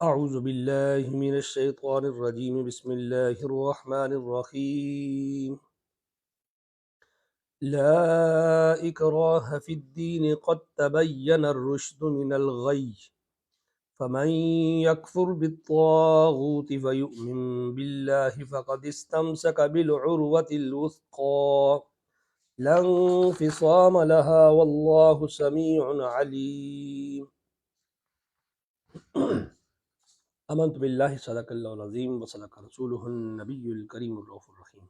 اعوذ باللہ من الشیطان الرجیم بسم اللہ الرحمن الرحیم لا اکراہ فی الدین قد تبین الرشد من الغی فمن یکفر بالطاغوت فیؤمن باللہ فقد استمسک بالعروۃ الوثقی لا انفصام لها واللہ سمیع علیم۔ آمنت باللہ صدق اللہ العظیم وصدق رسولہ النبی الکریم الرؤوف الرحیم۔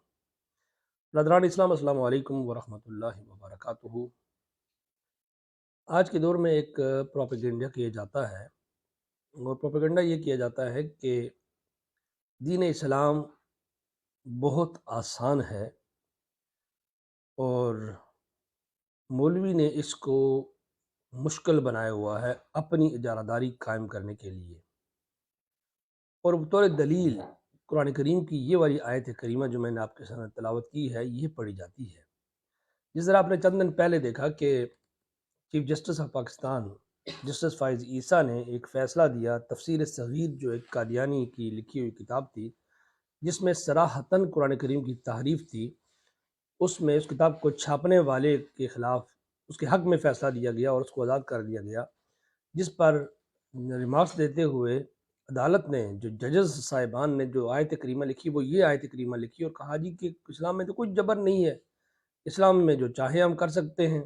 برادران اسلام، السلام علیکم ورحمۃ اللہ وبرکاتہ۔ آج کے دور میں ایک پروپیگنڈا کیا جاتا ہے، اور پروپیگنڈا یہ کیا جاتا ہے کہ دین اسلام بہت آسان ہے اور مولوی نے اس کو مشکل بنایا ہوا ہے اپنی اجارہ داری قائم کرنے کے لیے، اور بطور دلیل قرآن کریم کی یہ والی آیت کریمہ جو میں نے آپ کے سامنے تلاوت کی ہے یہ پڑھی جاتی ہے۔ جس طرح آپ نے چند دن پہلے دیکھا کہ chief justice of Pakistan justice فائز عیسیٰ نے ایک فیصلہ دیا، تفسیر صغیر جو ایک قادیانی کی لکھی ہوئی کتاب تھی جس میں صراحتاً قرآن کریم کی تحریف تھی، اس میں اس کتاب کو چھاپنے والے کے خلاف اس کے حق میں فیصلہ دیا گیا اور اس کو آزاد کر دیا گیا، جس پر ریمارکس دیتے ہوئے عدالت نے، جو ججز صاحبان نے جو آیت کریمہ لکھی وہ یہ آیت کریمہ لکھی اور کہا جی کہ اسلام میں تو کوئی جبر نہیں ہے، اسلام میں جو چاہے ہم کر سکتے ہیں،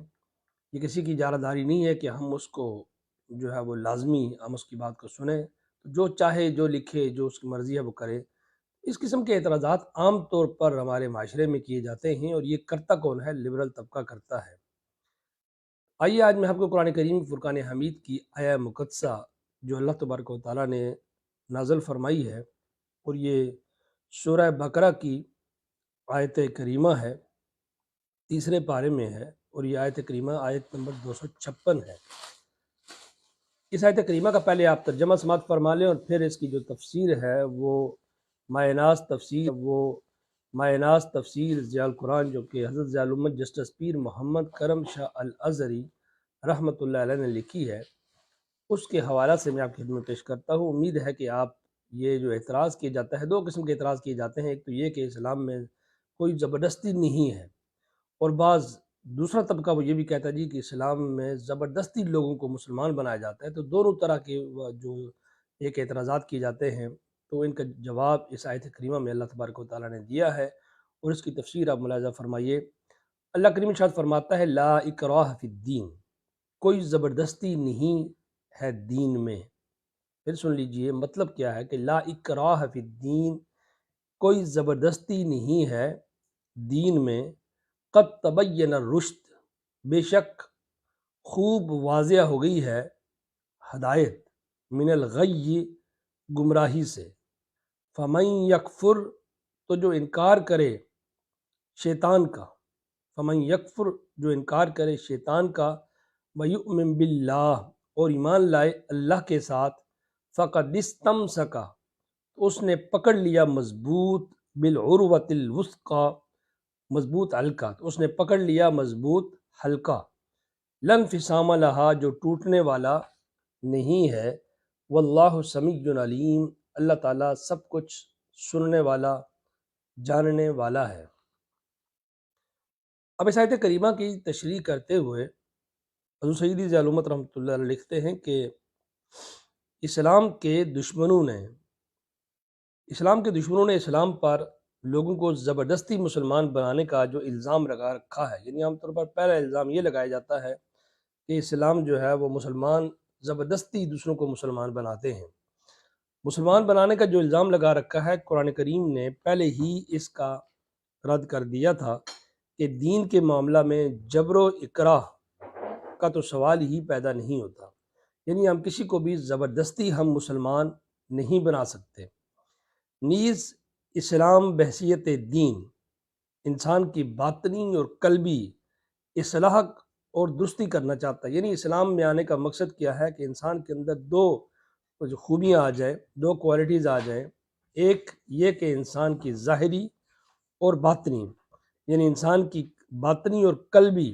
یہ کسی کی اجارہ داری نہیں ہے کہ ہم اس کو جو ہے وہ لازمی ہم اس کی بات کو سنیں، جو چاہے جو لکھے جو اس کی مرضی ہے وہ کرے۔ اس قسم کے اعتراضات عام طور پر ہمارے معاشرے میں کیے جاتے ہیں، اور یہ کرتا کون ہے؟ لبرل طبقہ کرتا ہے۔ آئیے آج میں آپ کو قرآن کریم فرقان حمید کی آیہ مقدسہ جو اللہ تبارک و تعالیٰ نے نازل فرمائی ہے، اور یہ سورہ بقرہ کی آیت کریمہ ہے، تیسرے پارے میں ہے، اور یہ آیت کریمہ آیت نمبر 256 ہے۔ اس آیت کریمہ کا پہلے آپ ترجمہ سماعت فرما لیں، اور پھر اس کی جو تفسیر ہے وہ مایہ ناز تفسیر ضیاء القرآن جو کہ حضرت ضیاء الامت جسٹس پیر محمد کرم شاہ الازہری رحمۃ اللہ علیہ نے لکھی ہے، اس کے حوالہ سے میں آپ کی خدمت میں پیش کرتا ہوں۔ امید ہے کہ آپ یہ جو اعتراض کیے جاتا ہے، دو قسم کے اعتراض کیے جاتے ہیں، ایک تو یہ کہ اسلام میں کوئی زبردستی نہیں ہے، اور دوسرا طبقہ وہ یہ بھی کہتا ہے جی کہ اسلام میں زبردستی لوگوں کو مسلمان بنایا جاتا ہے۔ تو دونوں طرح کے جو ایک اعتراضات کیے جاتے ہیں، تو ان کا جواب اس آیت کریمہ میں اللہ تبارک و تعالیٰ نے دیا ہے، اور اس کی تفسیر آپ ملاحظہ فرمائیے۔ اللہ کریم ارشاد فرماتا ہے لا اکراہ فی الدین، کوئی زبردستی نہیں ہے دین میں۔ پھر سن لیجئے مطلب کیا ہے کہ لا اکراہ فی الدین، کوئی زبردستی نہیں ہے دین میں، قد تبین الرشد، بے شک خوب واضح ہو گئی ہے ہدایت، من الغی، گمراہی سے، فمن یکفر، تو جو انکار کرے شیطان کا، فمن یکفر، جو انکار کرے شیطان کا، ویؤمن باللہ، اور ایمان لائے اللہ کے ساتھ، فقد استمسک، اس نے پکڑ لیا مضبوط، بالعروۃ الوثقی، مضبوط حلقہ، اس نے پکڑ لیا مضبوط حلقہ، لا انفصام لہا، جو ٹوٹنے والا نہیں ہے، واللہ سمیع علیم، اللہ تعالیٰ سب کچھ سننے والا جاننے والا ہے۔ اب اس آیت کریمہ کی تشریح کرتے ہوئے حضور سیدی ضیاء الامت رحمۃ اللہ علیہ لکھتے ہیں کہ اسلام کے دشمنوں نے اسلام پر لوگوں کو زبردستی مسلمان بنانے کا جو الزام لگا رکھا ہے، یعنی عام طور پر پہلا الزام یہ لگایا جاتا ہے کہ اسلام جو ہے وہ مسلمان زبردستی دوسروں کو مسلمان بناتے ہیں۔ مسلمان بنانے کا جو الزام لگا رکھا ہے، قرآن کریم نے پہلے ہی اس کا رد کر دیا تھا کہ دین کے معاملہ میں جبر و اکراہ کا تو سوال ہی پیدا نہیں ہوتا، یعنی ہم کسی کو بھی زبردستی ہم مسلمان نہیں بنا سکتے۔ نیز اسلام بحیثیت دین انسان کی باطنی اور قلبی اصلاح اور درستی کرنا چاہتا ہے، یعنی اسلام میں آنے کا مقصد کیا ہے کہ انسان کے اندر دو جو خوبیاں آ جائیں، دو کوالٹیز آ جائیں، ایک یہ کہ انسان کی ظاہری اور باطنی، یعنی انسان کی باطنی اور قلبی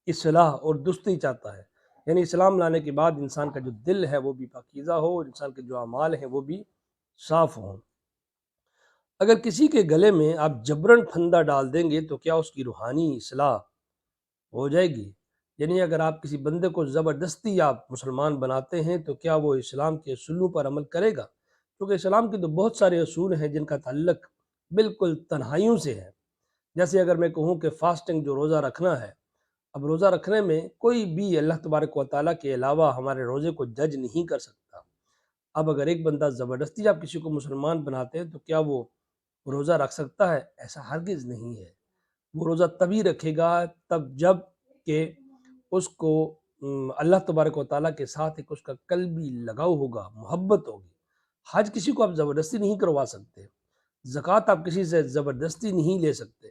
اصلاح اور درستی چاہتا ہے۔ یعنی اسلام لانے کے بعد انسان کا جو دل ہے وہ بھی پاکیزہ ہو، اور انسان کے جو اعمال ہیں وہ بھی صاف ہوں۔ اگر کسی کے گلے میں آپ جبرن پھندا ڈال دیں گے تو کیا اس کی روحانی اصلاح ہو جائے گی؟ یعنی اگر آپ کسی بندے کو زبردستی آپ مسلمان بناتے ہیں تو کیا وہ اسلام کے اصولوں پر عمل کرے گا؟ کیونکہ اسلام کے تو بہت سارے اصول ہیں جن کا تعلق بالکل تنہائیوں سے ہے۔ جیسے اگر میں کہوں کہ فاسٹنگ جو روزہ رکھنا ہے، اب روزہ رکھنے میں کوئی بھی اللہ تبارک و تعالیٰ کے علاوہ ہمارے روزے کو جج نہیں کر سکتا۔ اب اگر ایک بندہ زبردستی آپ کسی کو مسلمان بناتے ہیں تو کیا وہ روزہ رکھ سکتا ہے؟ ایسا ہرگز نہیں ہے۔ وہ روزہ تبھی رکھے گا جب کہ اس کو اللہ تبارک و تعالیٰ کے ساتھ ایک اس کا قلبی لگاؤ ہوگا، محبت ہوگی۔ حج کسی کو آپ زبردستی نہیں کروا سکتے، زکوٰۃ آپ کسی سے زبردستی نہیں لے سکتے۔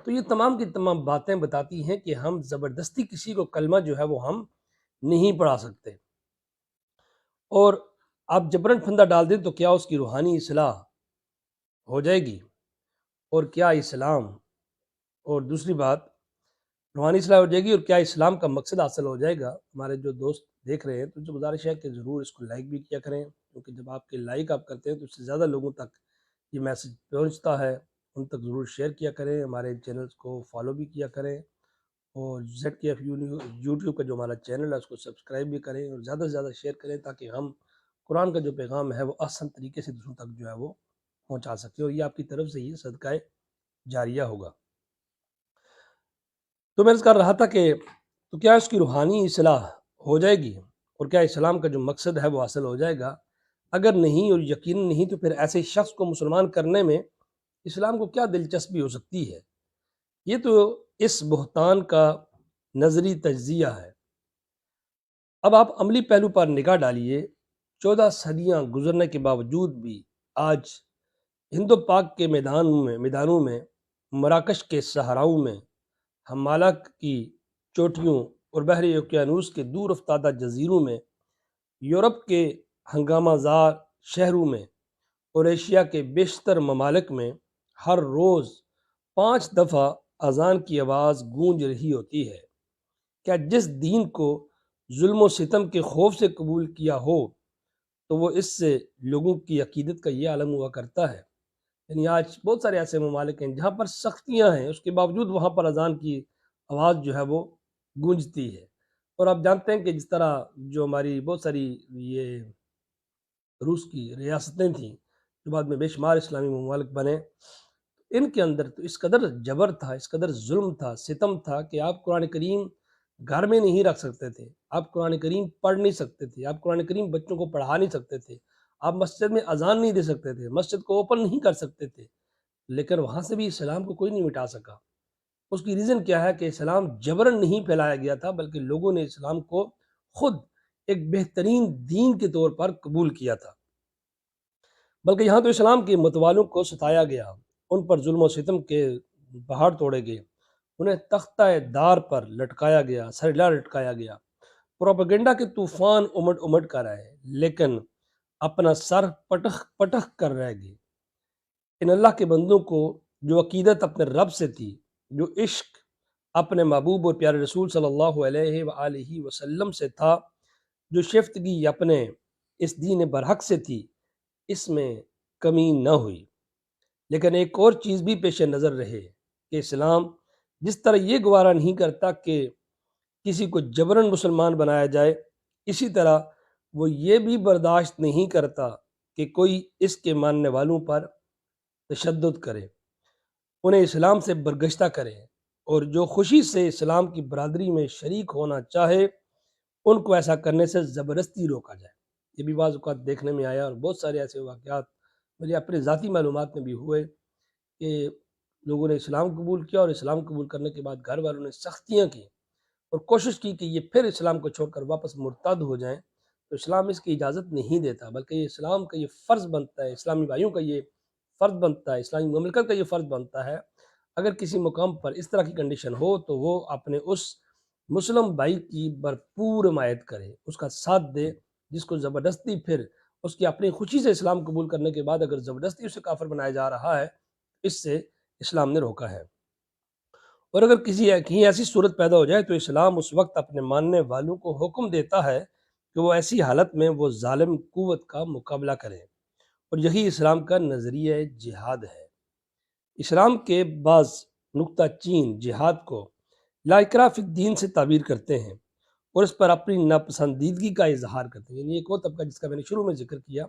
تو یہ تمام کی تمام باتیں بتاتی ہیں کہ ہم زبردستی کسی کو کلمہ جو ہے وہ ہم نہیں پڑھا سکتے، اور آپ جبرن پھندا ڈال دیں تو کیا اس کی روحانی اصلاح ہو جائے گی؟ اور کیا اسلام، اور دوسری بات روحانی اصلاح ہو جائے گی اور کیا اسلام کا مقصد حاصل ہو جائے گا؟ ہمارے جو دوست دیکھ رہے ہیں تو جو گزارش ہے کہ ضرور اس کو لائک بھی کیا کریں، کیونکہ جب آپ کے لائک آپ کرتے ہیں تو اس سے زیادہ لوگوں تک یہ میسج پہنچتا ہے، ان تک ضرور شیئر کیا کریں، ہمارے چینلز کو فالو بھی کیا کریں، اور ZKF یوٹیوب کا جو ہمارا چینل ہے اس کو سبسکرائب بھی کریں، اور زیادہ سے زیادہ شیئر کریں تاکہ ہم قرآن کا جو پیغام ہے وہ آسان طریقے سے دوسروں تک جو ہے وہ پہنچا سکیں، اور یہ آپ کی طرف سے یہ صدقہ جاریہ ہوگا۔ تو میں کر رہا تھا کہ تو کیا اس کی روحانی اصلاح ہو جائے گی اور کیا اسلام کا جو مقصد ہے وہ حاصل ہو جائے گا؟ اگر نہیں اور یقین نہیں تو پھر ایسے شخص کو مسلمان کرنے میں اسلام کو کیا دلچسپی ہو سکتی ہے؟ یہ تو اس بہتان کا نظری تجزیہ ہے۔ اب آپ عملی پہلو پر نگاہ ڈالیے، 14 صدیاں گزرنے کے باوجود بھی آج ہند و پاک کے میدانوں میں، مراکش کے صحراؤں میں، ہمالک کی چوٹیوں اور بحر اوقیانوس کے دور افتادہ جزیروں میں، یورپ کے ہنگامہ زار شہروں میں اور ایشیا کے بیشتر ممالک میں ہر روز 5 دفعہ اذان کی آواز گونج رہی ہوتی ہے۔ کیا جس دین کو ظلم و ستم کے خوف سے قبول کیا ہو تو وہ اس سے لوگوں کی عقیدت کا یہ عالم ہوا کرتا ہے؟ یعنی آج بہت سارے ایسے ممالک ہیں جہاں پر سختیاں ہیں، اس کے باوجود وہاں پر اذان کی آواز جو ہے وہ گونجتی ہے۔ اور آپ جانتے ہیں کہ جس طرح جو ہماری بہت ساری یہ روس کی ریاستیں تھیں جو بعد میں بے شمار اسلامی ممالک بنے، ان کے اندر تو اس قدر جبر تھا، اس قدر ظلم تھا، ستم تھا کہ آپ قرآن کریم گھر میں نہیں رکھ سکتے تھے، آپ قرآن کریم پڑھ نہیں سکتے تھے، آپ قرآن کریم بچوں کو پڑھا نہیں سکتے تھے، آپ مسجد میں اذان نہیں دے سکتے تھے، مسجد کو اوپن نہیں کر سکتے تھے، لیکن وہاں سے بھی اسلام کو کوئی نہیں مٹا سکا۔ اس کی ریزن کیا ہے کہ اسلام جبرن نہیں پھیلایا گیا تھا، بلکہ لوگوں نے اسلام کو خود ایک بہترین دین کے طور پر قبول کیا تھا۔ بلکہ یہاں تو اسلام کے متوالوں کو ستایا گیا، ان پر ظلم و ستم کے پہاڑ توڑے گئے، انہیں تختہ دار پر لٹکایا گیا، سرلا لٹکایا گیا، پروپیگنڈا کے طوفان امٹ کر آئے، لیکن اپنا سر پٹخ کر رہ گئے۔ ان اللہ کے بندوں کو جو عقیدت اپنے رب سے تھی، جو عشق اپنے محبوب اور پیارے رسول صلی اللہ علیہ وآلہ وسلم سے تھا، جو شیفتگی اپنے اس دین برحق سے تھی، اس میں کمی نہ ہوئی۔ لیکن ایک اور چیز بھی پیش نظر رہے کہ اسلام جس طرح یہ گوارا نہیں کرتا کہ کسی کو جبرن مسلمان بنایا جائے، اسی طرح وہ یہ بھی برداشت نہیں کرتا کہ کوئی اس کے ماننے والوں پر تشدد کرے، انہیں اسلام سے برگشتہ کرے، اور جو خوشی سے اسلام کی برادری میں شریک ہونا چاہے ان کو ایسا کرنے سے زبردستی روکا جائے۔ یہ بھی بعض اوقات دیکھنے میں آیا، اور بہت سارے ایسے واقعات میری اپنے ذاتی معلومات میں بھی ہوئے کہ لوگوں نے اسلام قبول کیا، اور اسلام قبول کرنے کے بعد گھر والوں نے سختیاں کی اور کوشش کی کہ یہ پھر اسلام کو چھوڑ کر واپس مرتد ہو جائیں، تو اسلام اس کی اجازت نہیں دیتا، بلکہ یہ اسلام کا یہ فرض بنتا ہے، اسلامی بھائیوں کا یہ فرض بنتا ہے، اسلامی مملکت کا یہ فرض بنتا ہے، اگر کسی مقام پر اس طرح کی کنڈیشن ہو تو وہ اپنے اس مسلم بھائی کی بھرپور حمایت کرے، اس کا ساتھ دے، جس کو زبردستی پھر اس کی اپنی خوشی سے اسلام قبول کرنے کے بعد اگر زبردستی اسے کافر بنایا جا رہا ہے، اس سے اسلام نے روکا ہے۔ اور اگر کہیں ایسی صورت پیدا ہو جائے تو اسلام اس وقت اپنے ماننے والوں کو حکم دیتا ہے کہ وہ ایسی حالت میں وہ ظالم قوت کا مقابلہ کریں، اور یہی اسلام کا نظریہ جہاد ہے۔ اسلام کے بعض نکتہ چین جہاد کو لا اکراہ فی الدین سے تعبیر کرتے ہیں اور اس پر اپنی ناپسندیدگی کا اظہار کرتے ہیں۔ یعنی ایک اور طبقہ جس کا میں نے شروع میں ذکر کیا،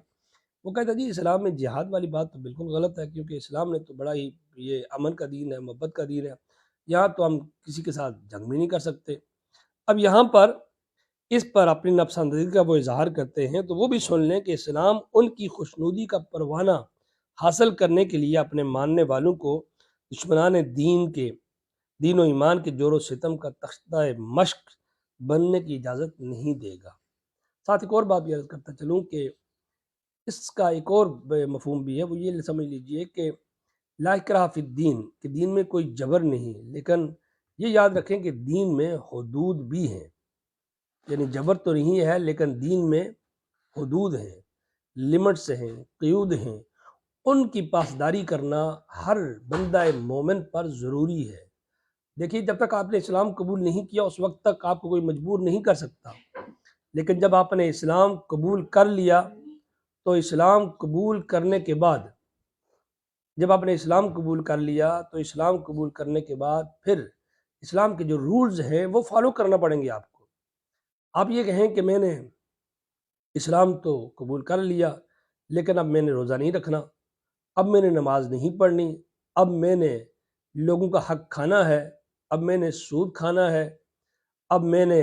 وہ کہتا ہے جی اسلام میں جہاد والی بات تو بالکل غلط ہے، کیونکہ اسلام نے تو بڑا ہی یہ امن کا دین ہے، محبت کا دین ہے، یہاں تو ہم کسی کے ساتھ جنگ بھی نہیں کر سکتے۔ اب یہاں پر اس پر اپنی ناپسندیدگی کا وہ اظہار کرتے ہیں، تو وہ بھی سن لیں کہ اسلام ان کی خوشنودی کا پروانہ حاصل کرنے کے لیے اپنے ماننے والوں کو دشمنان دین و ایمان کے جور و ستم کا تختہ مشق بننے کی اجازت نہیں دے گا۔ ساتھ ایک اور بات بھی عرض کرتا چلوں کہ اس کا ایک اور مفہوم بھی ہے، وہ یہ سمجھ لیجئے کہ لا اکراہ فی الدین کہ دین میں کوئی جبر نہیں، لیکن یہ یاد رکھیں کہ دین میں حدود بھی ہیں، یعنی جبر تو نہیں ہے لیکن دین میں حدود ہیں، لمٹس ہیں، قیود ہیں، ان کی پاسداری کرنا ہر بندہ مومن پر ضروری ہے۔ دیکھیے جب تک آپ نے اسلام قبول نہیں کیا اس وقت تک آپ کو کوئی مجبور نہیں کر سکتا، لیکن جب آپ نے اسلام قبول کر لیا تو اسلام قبول کرنے کے بعد پھر اسلام کے جو رولز ہیں وہ فالو کرنا پڑیں گے آپ کو۔ آپ یہ کہیں کہ میں نے اسلام تو قبول کر لیا لیکن اب میں نے روزہ نہیں رکھنا، اب میں نے نماز نہیں پڑھنی، اب میں نے لوگوں کا حق کھانا ہے، اب میں نے سود کھانا ہے، اب میں نے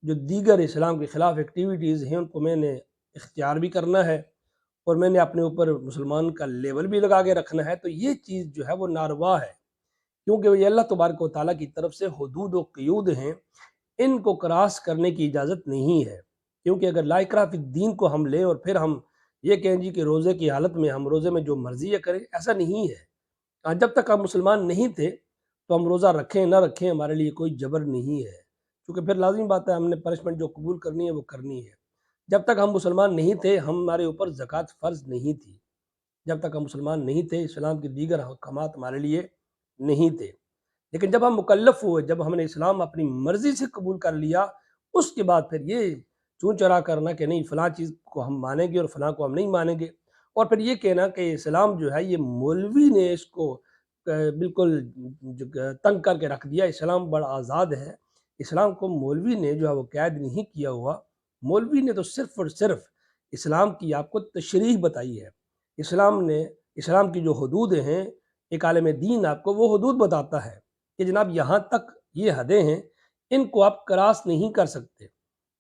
جو دیگر اسلام کے خلاف ایکٹیویٹیز ہیں ان کو میں نے اختیار بھی کرنا ہے، اور میں نے اپنے اوپر مسلمان کا لیول بھی لگا کے رکھنا ہے، تو یہ چیز جو ہے وہ ناروا ہے، کیونکہ یہ اللہ تبارک و تعالیٰ کی طرف سے حدود و قیود ہیں، ان کو کراس کرنے کی اجازت نہیں ہے۔ کیونکہ اگر لا اکراہ فی الدین کو ہم لیں اور پھر ہم یہ کہیں جی کہ روزے کی حالت میں ہم روزے میں جو مرضی ہے کریں، ایسا نہیں ہے۔ جب تک ہم مسلمان نہیں تھے تو ہم روزہ رکھیں نہ رکھیں ہمارے لیے کوئی جبر نہیں ہے، کیونکہ پھر لازمی بات ہے ہم نے پنشمنٹ جو قبول کرنی ہے وہ کرنی ہے۔ جب تک ہم مسلمان نہیں تھے ہمارے اوپر زکوٰۃ فرض نہیں تھی، جب تک ہم مسلمان نہیں تھے اسلام کے دیگر احکامات ہمارے لیے نہیں تھے، لیکن جب ہم مکلف ہوئے، جب ہم نے اسلام اپنی مرضی سے قبول کر لیا، اس کے بعد پھر یہ چون چرا کرنا کہ نہیں فلاں چیز کو ہم مانیں گے اور فلاں کو ہم نہیں مانیں گے، اور پھر یہ کہنا کہ اسلام جو ہے یہ مولوی نے اس کو بالکل تنگ کر کے رکھ دیا، اسلام بڑا آزاد ہے۔ اسلام کو مولوی نے جو ہے وہ قید نہیں کیا ہوا، مولوی نے تو صرف اور صرف اسلام کی آپ کو تشریح بتائی ہے۔ اسلام کی جو حدود ہیں، ایک عالم دین آپ کو وہ حدود بتاتا ہے کہ جناب یہاں تک یہ حدیں ہیں، ان کو آپ کراس نہیں کر سکتے،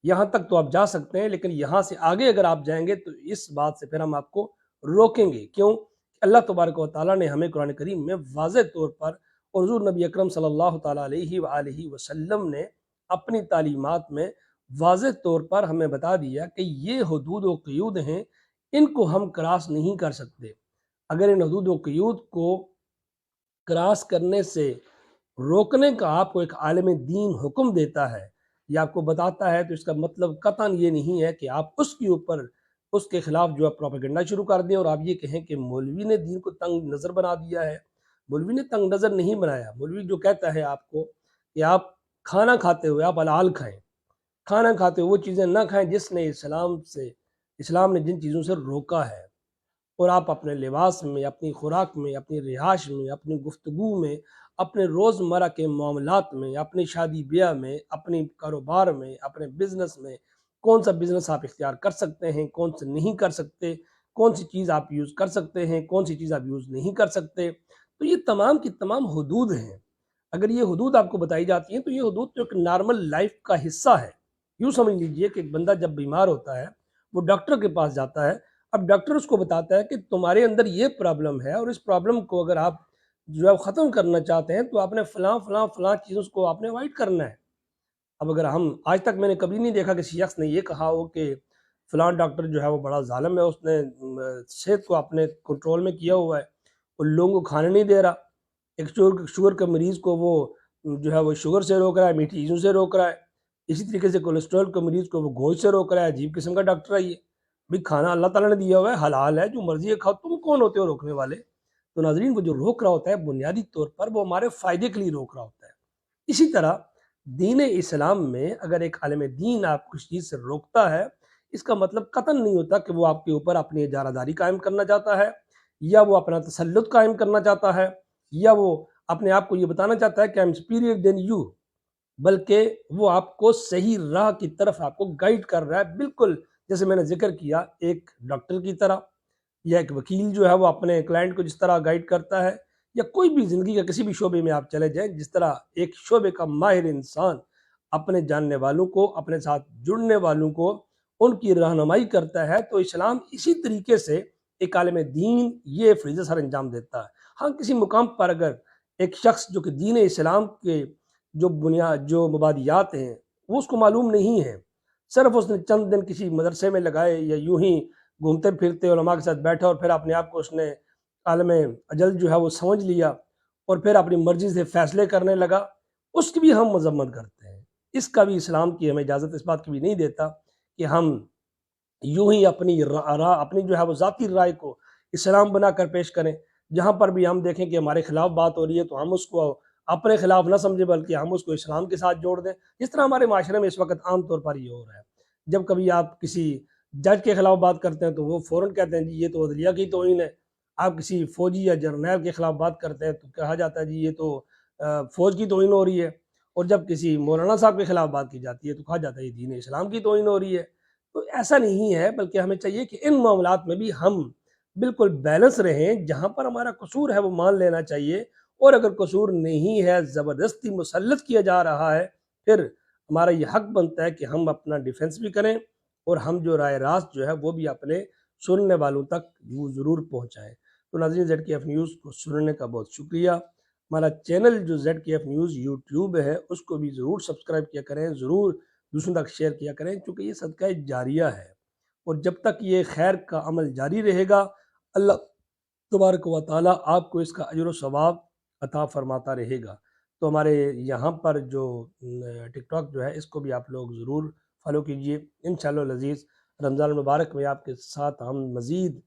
یہاں تک تو آپ جا سکتے ہیں لیکن یہاں سے آگے اگر آپ جائیں گے تو اس بات سے پھر ہم آپ کو روکیں گے۔ کیوں؟ اللہ تبارک و تعالیٰ نے ہمیں قرآن کریم میں واضح طور پر، اور حضور نبی اکرم صلی اللہ تعالیٰ علیہ وآلہ وسلم نے اپنی تعلیمات میں واضح طور پر ہمیں بتا دیا کہ یہ حدود و قیود ہیں، ان کو ہم کراس نہیں کر سکتے۔ اگر ان حدود و قیود کو کراس کرنے سے روکنے کا آپ کو ایک عالم دین حکم دیتا ہے یا آپ کو بتاتا ہے، تو اس کا مطلب قطعاً یہ نہیں ہے کہ آپ اس کے اوپر اس کے خلاف جو ہے پروپیگنڈا شروع کر دیں اور آپ یہ کہیں کہ مولوی نے دین کو تنگ نظر بنا دیا ہے۔ مولوی نے تنگ نظر نہیں بنایا، مولوی جو کہتا ہے آپ کو کہ آپ کھانا کھاتے ہوئے آپ حلال کھائیں، کھانا کھاتے ہوئے وہ چیزیں نہ کھائیں جس نے اسلام نے جن چیزوں سے روکا ہے، اور آپ اپنے لباس میں، اپنی خوراک میں، اپنی رہائش میں، اپنی گفتگو میں، اپنے روزمرہ کے معاملات میں، اپنی شادی بیاہ میں، اپنی کاروبار میں، اپنے بزنس میں، کون سا بزنس آپ اختیار کر سکتے ہیں، کون سے نہیں کر سکتے، کون سی چیز آپ یوز کر سکتے ہیں، کون سی چیز آپ یوز نہیں کر سکتے، تو یہ تمام کی تمام حدود ہیں۔ اگر یہ حدود آپ کو بتائی جاتی ہیں تو یہ حدود تو ایک نارمل لائف کا حصہ ہے۔ یوں سمجھ لیجئے کہ ایک بندہ جب بیمار ہوتا ہے وہ ڈاکٹر کے پاس جاتا ہے، اب ڈاکٹر اس کو بتاتا ہے کہ تمہارے اندر یہ پرابلم ہے، اور اس پرابلم کو اگر آپ جو ہے ختم کرنا چاہتے ہیں تو آپ نے فلاں فلاں فلاں چیزوں کو آپ نے اوائڈ کرنا ہے۔ اب اگر ہم آج تک میں نے کبھی نہیں دیکھا کسی شخص نے یہ کہا ہو کہ فلاں ڈاکٹر جو ہے وہ بڑا ظالم ہے، اس نے صحت کو اپنے کنٹرول میں کیا ہوا ہے، ان لوگوں کو کھانے نہیں دے رہا، ایک شوگر کے مریض کو وہ جو ہے وہ شوگر سے روک رہا ہے، میٹھی چیزوں سے روک رہا ہے، اسی طریقے سے کولیسٹرول کے مریض کو وہ گوشت سے روک رہا ہے۔ عجیب قسم کا ڈاکٹر ہے یہ، بھئی کھانا اللہ تعالیٰ نے دیا ہوا ہے، حلال ہے، جو مرضی ہے کھاؤ، تم کون ہوتے ہو روکنے والے؟ تو ناظرین، وہ جو روک رہا ہوتا ہے بنیادی طور پر وہ ہمارے فائدے کے لیے روک رہا ہوتا ہے۔ اسی طرح دین اسلام میں اگر ایک عالم دین آپ کو کسی چیز سے روکتا ہے، اس کا مطلب قطعاً نہیں ہوتا کہ وہ آپ کے اوپر اپنی اجارہ داری قائم کرنا چاہتا ہے، یا وہ اپنا تسلط قائم کرنا چاہتا ہے، یا وہ اپنے آپ کو یہ بتانا چاہتا ہے کہ I am superior than you, بلکہ وہ آپ کو صحیح راہ کی طرف آپ کو گائیڈ کر رہا ہے، بالکل جیسے میں نے ذکر کیا ایک ڈاکٹر کی طرح، یا ایک وکیل جو ہے وہ اپنے کلائنٹ کو جس طرح گائیڈ کرتا ہے، یا کوئی بھی زندگی کا کسی بھی شعبے میں آپ چلے جائیں، جس طرح ایک شعبے کا ماہر انسان اپنے جاننے والوں کو، اپنے ساتھ جڑنے والوں کو ان کی رہنمائی کرتا ہے، تو اسلام اسی طریقے سے ایک عالم دین یہ فریضہ سر انجام دیتا ہے۔ ہاں کسی مقام پر اگر ایک شخص جو کہ دین اسلام کے جو بنیاد جو مبادیات ہیں وہ اس کو معلوم نہیں ہے، صرف اس نے چند دن کسی مدرسے میں لگائے یا یوں ہی گھومتے پھرتے علماء کے ساتھ بیٹھا اور پھر اپنے آپ کو اس نے عالم اجل جو ہے وہ سمجھ لیا اور پھر اپنی مرضی سے فیصلے کرنے لگا، اس کی بھی ہم مذمت کرتے ہیں۔ اس کا بھی اسلام کی ہمیں اجازت اس بات کی بھی نہیں دیتا کہ ہم یوں ہی اپنی اپنی جو ہے وہ ذاتی رائے کو اسلام بنا کر پیش کریں۔ جہاں پر بھی ہم دیکھیں کہ ہمارے خلاف بات ہو رہی ہے تو ہم اس کو اپنے خلاف نہ سمجھیں بلکہ ہم اس کو اسلام کے ساتھ جوڑ دیں، جس طرح ہمارے معاشرے میں اس وقت عام طور پر یہ ہو رہا ہے۔ جب کبھی آپ کسی جج کے خلاف بات کرتے ہیں تو وہ فوراً کہتے ہیں جی یہ تو عدلیہ کی توہین ہے، آپ کسی فوجی یا جرنیل کے خلاف بات کرتے ہیں تو کہا جاتا ہے جی یہ تو فوج کی توہین ہو رہی ہے، اور جب کسی مولانا صاحب کے خلاف بات کی جاتی ہے تو کہا جاتا ہے یہ دین اسلام کی توہین ہو رہی ہے۔ تو ایسا نہیں ہے، بلکہ ہمیں چاہیے کہ ان معاملات میں بھی ہم بالکل بیلنس رہیں، جہاں پر ہمارا قصور ہے وہ مان لینا چاہیے، اور اگر قصور نہیں ہے زبردستی مسلط کیا جا رہا ہے پھر ہمارا یہ حق بنتا ہے کہ ہم اپنا ڈیفنس بھی کریں اور ہم جو رائے راست جو ہے وہ بھی اپنے سننے والوں تک ضرور پہنچائیں۔ تو ناظرین زیڈ کے ایف نیوز کو سننے کا بہت شکریہ۔ ہمارا چینل جو زیڈ کے ایف نیوز یوٹیوب ہے اس کو بھی ضرور سبسکرائب کیا کریں، ضرور دوسروں تک شیئر کیا کریں، چونکہ یہ صدقہ جاریہ ہے، اور جب تک یہ خیر کا عمل جاری رہے گا اللہ تبارک و تعالیٰ آپ کو اس کا اجر و ثواب عطا فرماتا رہے گا۔ تو ہمارے یہاں پر جو ٹک ٹاک جو ہے اس کو بھی آپ لوگ ضرور فالو کیجئے۔ انشاءاللہ العزیز رمضان المبارک میں آپ کے ساتھ ہم مزید